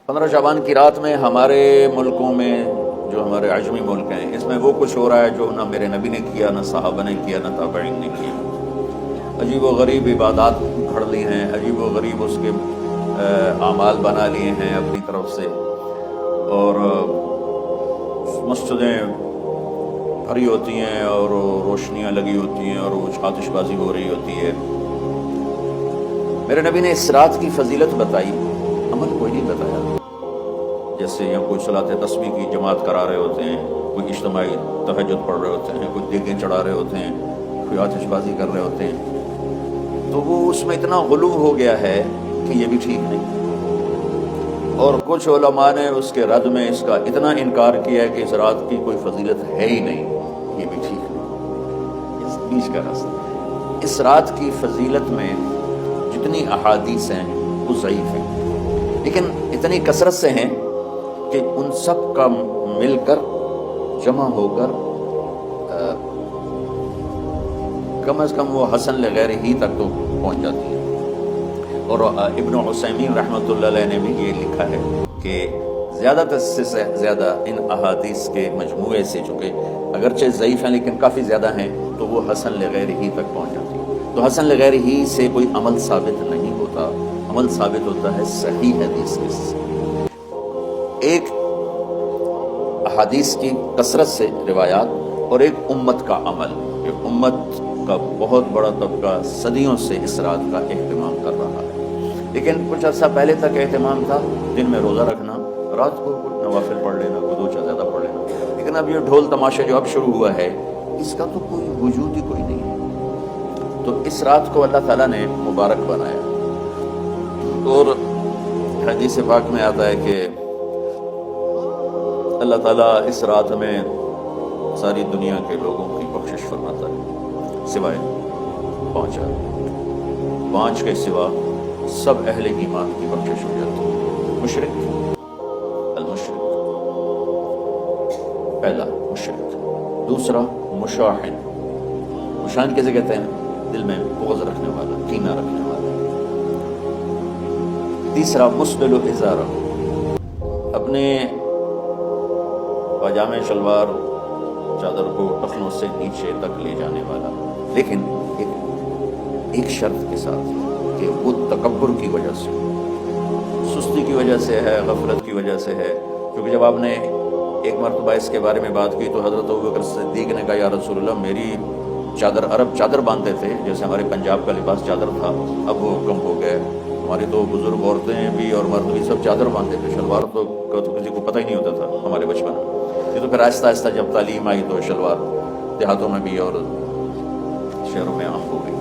15 شعبان کی رات میں ہمارے ملکوں میں جو ہمارے عجمی ملک ہیں اس میں وہ کچھ ہو رہا ہے جو نہ میرے نبی نے کیا، نہ صحابہ نے کیا، نہ تابعین نے کیا۔ عجیب و غریب عبادات گھڑ لی ہیں، عجیب و غریب اس کے اعمال بنا لیے ہیں اپنی طرف سے، اور مسجدیں بھری ہوتی ہیں اور روشنیاں لگی ہوتی ہیں اور وہ آتش بازی ہو رہی ہوتی ہے۔ میرے نبی نے اس رات کی فضیلت بتائی، عمل کوئی نہیں بتایا۔ جیسے یہاں کوئی صلاۃ تسبیح کی جماعت کرا رہے ہوتے ہیں، کوئی اجتماعی تہجد پڑھ رہے ہوتے ہیں، کوئی دیگیں چڑھا رہے ہوتے ہیں، کوئی آتش بازی کر رہے ہوتے ہیں، تو وہ اس میں اتنا غلو ہو گیا ہے کہ یہ بھی ٹھیک نہیں۔ اور کچھ علماء نے اس کے رد میں اس کا اتنا انکار کیا ہے کہ اس رات کی کوئی فضیلت ہے ہی نہیں، یہ بھی ٹھیک نہیں۔ اس بیچ کا راستہ، اس رات کی فضیلت میں جتنی احادیث ہیں وہ ضعیف ہیں، لیکن اتنی کثرت سے ہیں کہ ان سب کا مل کر جمع ہو کر کم از کم وہ حسن لغیر ہی تک تو پہنچ جاتی ہے۔ اور ابن عثیمین رحمۃ اللہ علیہ نے بھی یہ لکھا ہے کہ زیادہ سے زیادہ ان احادیث کے مجموعے سے، چونکہ اگرچہ ضعیف ہیں لیکن کافی زیادہ ہیں، تو وہ حسن لغیر ہی تک پہنچ جاتی ہے۔ تو حسن لغیر ہی سے کوئی عمل ثابت نہیں ہوتا، عمل ثابت ہوتا ہے صحیح حدیث کے سے۔ ایک احادیث کی کثرت سے روایات اور ایک امت کا عمل۔ ایک امت کا بہت بڑا طبقہ صدیوں سے اس رات کا اہتمام کر رہا ہے، لیکن کچھ عرصہ پہلے تک اہتمام تھا دن میں روزہ رکھنا، رات کو کچھ نوافل پڑھ لینا، کوئی دو چار زیادہ پڑھ لینا، لیکن اب یہ ڈھول تماشا جو اب شروع ہوا ہے اس کا تو کوئی وجود ہی کوئی نہیں ہے۔ تو اس رات کو اللہ تعالیٰ نے مبارک بنایا، اور حدیث پاک میں آتا ہے کہ اللہ تعالیٰ اس رات میں ساری دنیا کے لوگوں کی بخشش فرماتا ہے سوائے 5 کے سوا سب اہل ایمان کی بخشش ہو جاتی ہے۔ مشرک، المشرک، پہلا مشرک، دوسرا مشاحن، مشاحن کیسے کہتے ہیں؟ دل میں بغض رکھنے والا، کینہ رکھنے والا۔ تیسرا مسبل ازارہ، اپنے پاجامے شلوار چادر کو ٹخنوں سے نیچے تک لے جانے والا، لیکن ایک شرط کے ساتھ کہ وہ تکبر کی وجہ سے، سستی کی وجہ سے ہے، غفلت کی وجہ سے ہے۔ کیونکہ جب آپ نے ایک مرتبہ اس کے بارے میں بات کی تو حضرت ابوبکر صدیق نے کہا یا رسول اللہ، میری چادر، عرب چادر باندھتے تھے جیسے ہمارے پنجاب کا لباس چادر تھا، اب وہ کم ہو گئے، ہماری تو بزرگ عورتیں بھی اور مرد بھی سب چادر باندھتے تھے، شلوار تو کسی کو پتہ ہی نہیں ہوتا تھا ہمارے بچپن میں۔ یہ تو پھر آہستہ آہستہ جب تعلیم آئی تو شلوار دیہاتوں میں بھی اور شہروں میں عام ہو گئی۔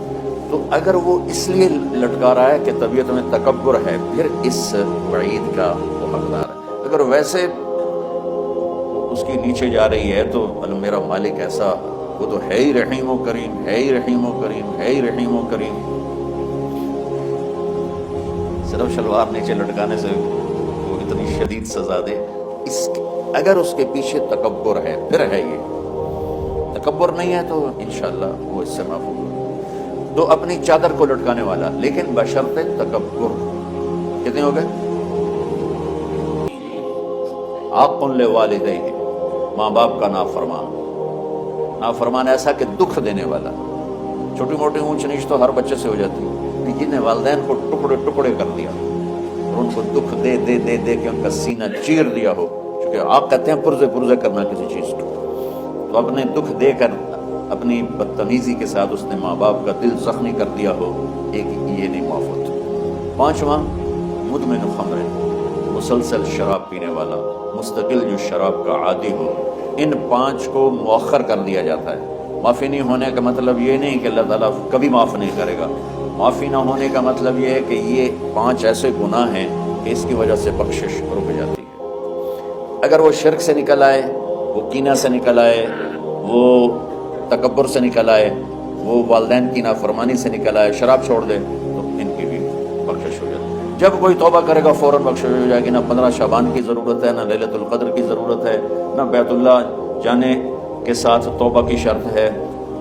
تو اگر وہ اس لیے لٹکا رہا ہے کہ طبیعت میں تکبر ہے، پھر اس وعید کا وہ حقدار ہے۔ اگر ویسے اس کی نیچے جا رہی ہے تو میرا مالک ایسا، وہ تو ہے ہی رحیم و کریم، ہے ہی رحیم و کریم، ہے ہی رحیم و کریم۔ صرف شلوار نیچے لٹکانے سے وہ اتنی شدید سزا دے، اگر اس کے پیچھے تکبر ہے، پھر ہے یہ تکبر نہیں ہے تو انشاءاللہ وہ اس سے معفو ہوگا۔ تو اپنی چادر کو لٹکانے والا، لیکن بشرط تکبر۔ کتنے ہو گئے؟ عاق لوالدیہ، ماں باپ کا نافرمان۔ نافرمان ایسا کہ دکھ دینے والا، چھوٹی موٹی اونچ نیچ تو ہر بچے سے ہو جاتی ہے، جن نے والدین کو ٹکڑے ٹکڑے کر دیا اور ان کو دکھ دے دے دے دے کے ان کا سینہ چیر دیا ہو، کیونکہ آپ کہتے ہیں پرزے کرنا کسی چیز کو، تو اپنے دکھ دے کر اپنی بدتمیزی کے ساتھ اس نے ماں باپ کا دل زخمی کر دیا ہو، ایک یہ نہیں معاف ہوتا۔ 5واں مدمن خمر، مسلسل شراب پینے والا، مستقل جو شراب کا عادی ہو۔ ان 5 کو مؤخر کر دیا جاتا ہے۔ معافی نہیں ہونے کا مطلب یہ نہیں کہ اللہ تعالیٰ کبھی معاف نہیں کرے گا، معافی نہ ہونے کا مطلب یہ ہے کہ یہ 5 ایسے گناہ ہیں کہ اس کی وجہ سے بخشش رک جاتی ہے۔ اگر وہ شرک سے نکل آئے، وہ کینہ سے نکل آئے، وہ تکبر سے نکل آئے، وہ والدین کی نافرمانی سے نکل آئے، شراب چھوڑ دے، تو ان کی بھی بخشش ہو جاتی ہے۔ جب کوئی توبہ کرے گا فوراً بخشش ہو جائے گی۔ نہ 15 شعبان کی ضرورت ہے، نہ لیلۃ القدر کی ضرورت ہے، نہ بیت اللہ جانے کے ساتھ توبہ کی شرط ہے۔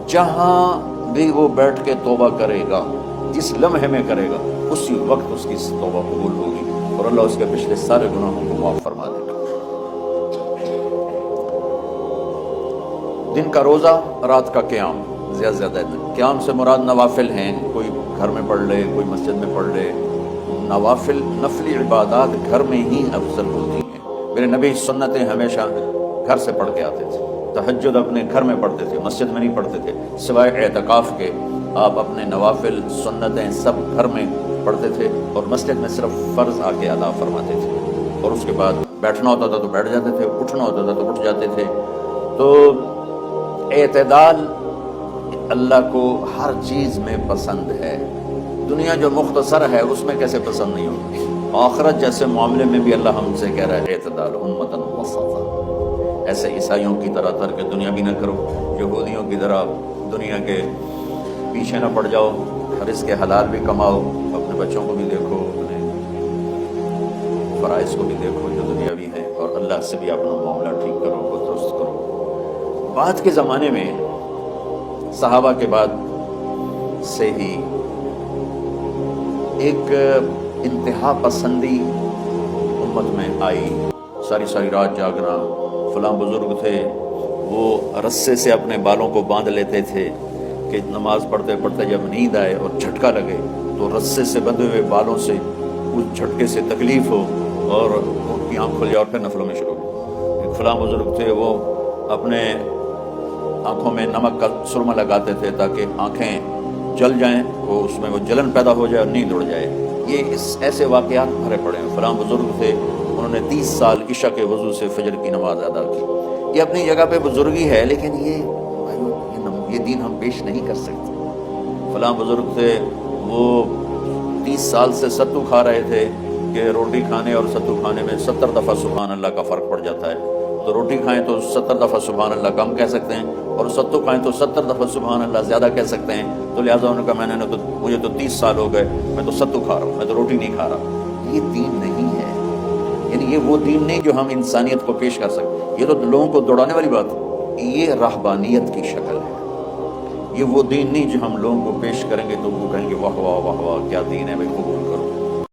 جہاں بھی وہ بیٹھ کے توبہ کرے گا، جس لمحے میں کرے گا، اسی وقت اس کی توبہ قبول ہوگی اور اللہ اس کے پچھلے سارے گناہوں کو معاف فرما دے گا۔ دن کا روزہ، رات کا قیام، زیادہ سے زیادہ قیام سے مراد نوافل ہیں، کوئی گھر میں پڑھ لے، کوئی مسجد میں پڑھ لے۔ نوافل، نفلی عبادات گھر میں ہی افضل ہوتی ہیں۔ میرے نبی سنتیں ہمیشہ گھر سے پڑھ کے آتے تھے، تہجد اپنے گھر میں پڑھتے تھے، مسجد میں نہیں پڑھتے تھے، سوائے اعتکاف کے آپ اپنے نوافل سنتیں سب گھر میں پڑھتے تھے، اور مسجد میں صرف فرض آ کے ادا فرماتے تھے، اور اس کے بعد بیٹھنا ہوتا تھا تو بیٹھ جاتے تھے، اٹھنا ہوتا تھا تو اٹھ جاتے تھے۔ تو اعتدال اللہ کو ہر چیز میں پسند ہے۔ دنیا جو مختصر ہے اس میں کیسے پسند نہیں ہوگی؟ آخرت جیسے معاملے میں بھی اللہ ہم سے کہہ رہا ہے اعتدال، امتن وسطا۔ ایسے عیسائیوں کی طرح ترک دنیا بھی نہ کرو، یہودیوں کی طرح دنیا کے پیچھے نہ پڑ جاؤ، رزق حلال بھی کماؤ، اپنے بچوں کو بھی دیکھو، اپنے فرائض کو بھی دیکھو جو دنیاوی ہے، اور اللہ سے بھی اپنا معاملہ ٹھیک کرو، کو درست کرو۔ بعد کے زمانے میں صحابہ کے بعد سے ہی ایک انتہا پسندی امت میں آئی، ساری ساری رات جاگنا۔ فلاں بزرگ تھے، وہ رسے سے اپنے بالوں کو باندھ لیتے تھے کہ نماز پڑھتے پڑھتے جب نیند آئے اور جھٹکا لگے تو رسے سے بندھے ہوئے بالوں سے اس جھٹکے سے تکلیف ہو اور ان کی آنکھ کھل جائے اور پھر نفلوں میں شروع ہو۔ ایک فلاں بزرگ تھے، وہ اپنے آنکھوں میں نمک کا سرما لگاتے تھے تاکہ آنکھیں جل جائیں، وہ اس میں وہ جلن پیدا ہو جائے اور نیند اڑ جائے۔ یہ ایسے واقعات بھرے پڑے ہیں۔ فلاں بزرگ تھے، انہوں نے 30 سال عشاء کے وضو سے فجر کی نماز ادا کی۔ یہ اپنی جگہ پہ بزرگی ہے، لیکن یہ دین ہم پیش نہیں کر سکتے۔ فلاں بزرگ تھے، وہ 30 سال سے ستو کھا رہے تھے کہ روٹی کھانے اور ستو کھانے میں 70 دفعہ سبحان اللہ کا فرق پڑ جاتا ہے، تو روٹی کھائیں تو 70 دفعہ سبحان اللہ کم کہہ سکتے ہیں، اور ستو کھائیں تو 70 دفعہ سبحان اللہ زیادہ کہہ سکتے ہیں۔ تو لہٰذا انہوں نے کہا مجھے تو 30 سال ہو گئے، میں تو ستو کھا رہا ہوں، میں تو روٹی نہیں کھا رہا۔ یہ دین نہیں ہے، یعنی یہ وہ دین نہیں جو ہم انسانیت کو پیش کر سکتے۔ یہ تو لوگوں کو دوڑانے والی بات ہے، یہ رہبانیت کی شکل ہے۔ یہ وہ دین نہیں جو ہم لوگوں کو پیش کریں گے تو وہ کہیں گے واہ واہ واہ واہ کیا دین ہے بھائی، قبول کرو۔